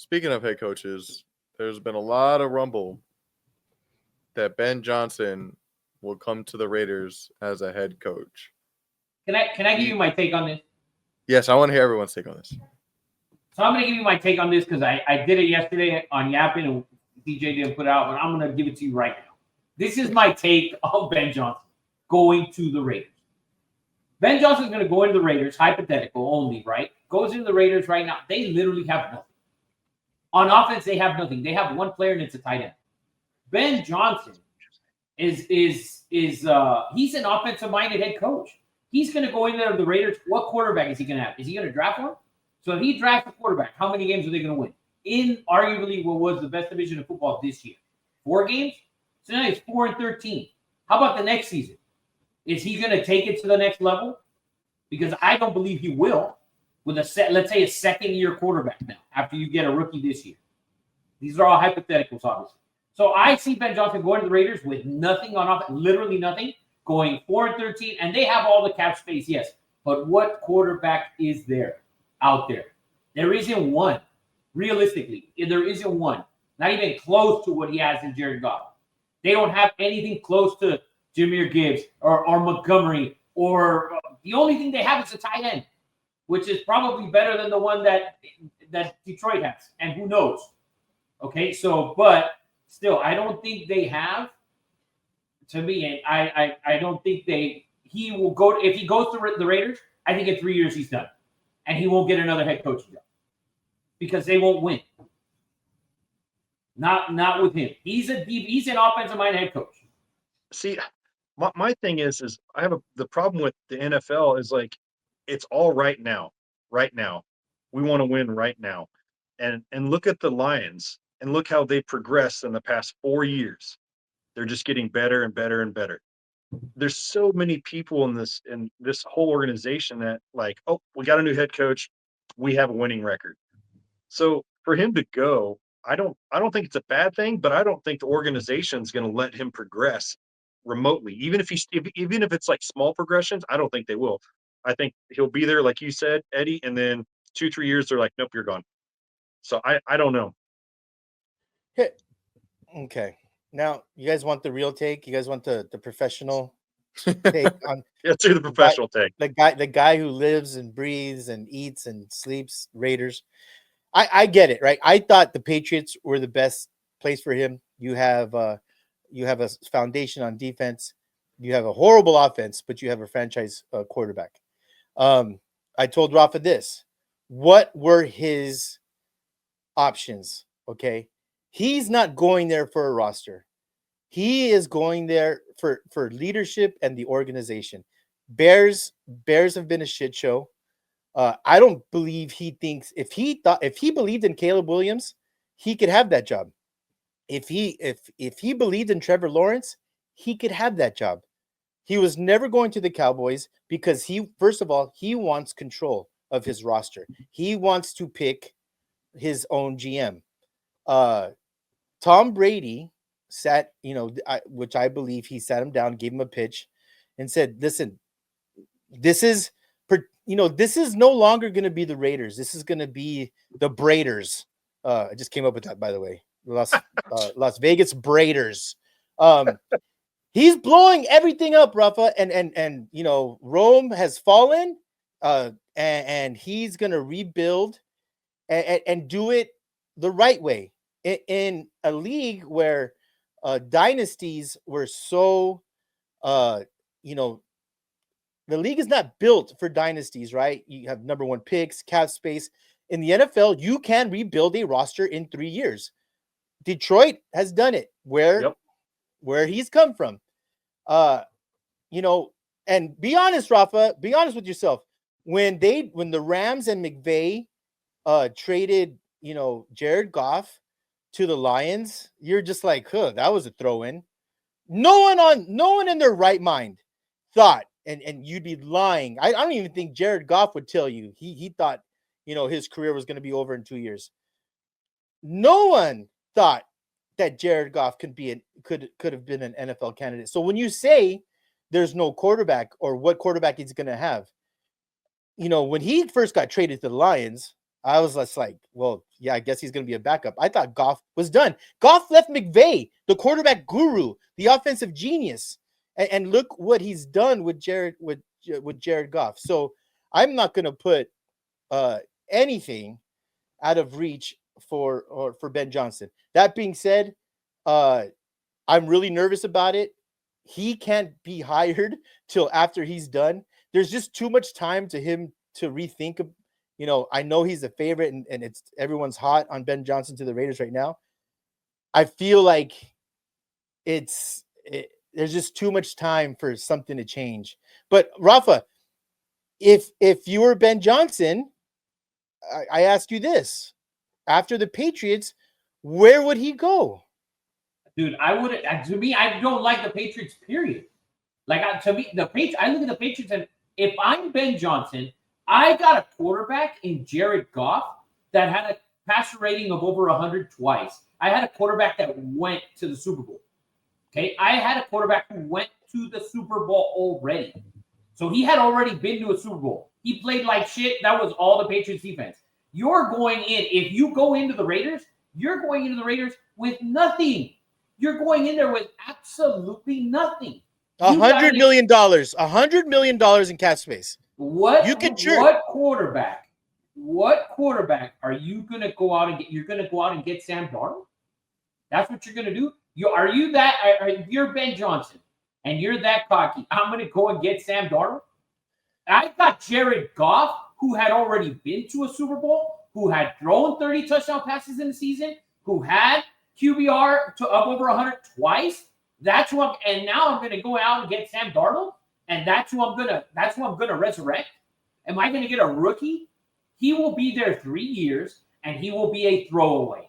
speaking of head coaches, there's been a lot of rumble that Ben Johnson will come to the Raiders as a head coach. Can I give you my take on this? Yes, I want to hear everyone's take on this. So I'm going to give you my take on this because I did it yesterday on Yapping and DJ didn't put it out, but I'm going to give it to you right now. This is my take of Ben Johnson going to the Raiders. Ben Johnson's going to go into the Raiders, hypothetical only, right? Goes into the Raiders right now. They literally have nothing. On offense, they have nothing. They have one player, and it's a tight end. Ben Johnson is he's an offensive-minded head coach. He's going to go into the Raiders. What quarterback is he going to have? Is he going to draft one? So if he drafts a quarterback, how many games are they going to win? In arguably what was the best division of football this year? 4 games? So now it's 4-13. How about the next season? Is he going to take it to the next level? Because I don't believe he will with let's say a second-year quarterback now after you get a rookie this year. These are all hypotheticals, obviously. So I see Ben Johnson going to the Raiders with nothing on offense, literally nothing, going 4-13, and they have all the cap space, yes. But what quarterback is there out there? There isn't one. Realistically, there isn't one. Not even close to what he has in Jared Goff. They don't have anything close to Jahmyr Gibbs or Montgomery, or the only thing they have is a tight end, which is probably better than the one that Detroit has. And who knows? Okay, so, but still, I don't think they have, to me, and I don't think he will go, if he goes to the Raiders, I think in 3 years he's done. And he won't get another head coaching job because they won't win. Not with him. He's an offensive-minded head coach. See, my thing is I have the problem with the NFL is like it's all right now. Right now. We want to win right now. And look at the Lions and look how they progressed in the past 4 years. They're just getting better and better and better. There's so many people in this whole organization that like, oh, we got a new head coach, we have a winning record. So for him to go, I don't think it's a bad thing, but I don't think the organization's going to let him progress remotely. Even if it's like small progressions, I don't think they will. I think he'll be there, like you said, Eddie, and then 2-3 years they're like, nope, you're gone. So I don't know. Okay. Now, you guys want the real take? You guys want the professional take on? Let's do the professional take. The guy who lives and breathes and eats and sleeps Raiders. I get it, right? I thought the Patriots were the best place for him. You have a foundation on defense. You have a horrible offense, but you have a franchise quarterback. I told Rafa this. What were his options? Okay. He's not going there for a roster. He is going there for leadership and the organization. Bears have been a shit show. I don't believe he thinks if he believed in Caleb Williams, he could have that job. If he believed in Trevor Lawrence, he could have that job. He was never going to the Cowboys because first of all, he wants control of his roster. He wants to pick his own GM. Tom Brady sat, which I believe he sat him down, gave him a pitch, and said, "Listen, this is no longer going to be the Raiders. This is going to be the Braiders." I just came up with that, by the way. Las Vegas Braiders. He's blowing everything up, Rafa, and Rome has fallen, and he's going to rebuild and do it the right way in a league where dynasties were so, the league is not built for dynasties, right? You have number one picks, cap space. In the NFL, you can rebuild a roster in 3 years. Detroit has done it where he's come from. And be honest, Rafa, be honest with yourself. When the Rams and McVay traded, Jared Goff to the Lions, you're just like, that was a throw-in. No one in their right mind thought, and you'd be lying. I don't even think Jared Goff would tell you he thought, his career was going to be over in 2 years. No one thought that Jared Goff could have been an NFL candidate. So when you say there's no quarterback or what quarterback he's going to have, when he first got traded to the Lions, I was just like, well, yeah, I guess he's going to be a backup. I thought Goff was done. Goff left McVay, the quarterback guru, the offensive genius, and look what he's done with Jared Goff. So I'm not going to put anything out of reach for Ben Johnson. That being said, I'm really nervous about it. He can't be hired till after he's done. There's just too much time to him to rethink. I know he's a favorite and it's everyone's hot on Ben Johnson to the Raiders right now. I feel like there's just too much time for something to change. But Rafa, if you were Ben Johnson, I ask you this: after the Patriots, where would he go? Dude, I would. To me, I don't like the Patriots. Period. To me, I look at the Patriots, and if I'm Ben Johnson, I got a quarterback in Jared Goff that had a passer rating of over 100 twice. I had a quarterback that went to the Super Bowl. Okay, I had a quarterback who went to the Super Bowl already. So he had already been to a Super Bowl. He played like shit. That was all the Patriots defense. You're going in. If you go into the Raiders, you're going into the Raiders with nothing. You're going in there with absolutely nothing. $100 million. $100 million in cap space. What quarterback are you going to go out and get? You're going to go out and get Sam Darnold? That's what you're going to do? If you're Ben Johnson and you're that cocky, I'm going to go and get Sam Darnold? I got Jared Goff, who had already been to a Super Bowl, who had thrown 30 touchdown passes in the season, who had QBR up over 100 twice. And now I'm going to go out and get Sam Darnold, and that's who I'm gonna resurrect. Am I going to get a rookie? He will be there 3 years, and he will be a throwaway.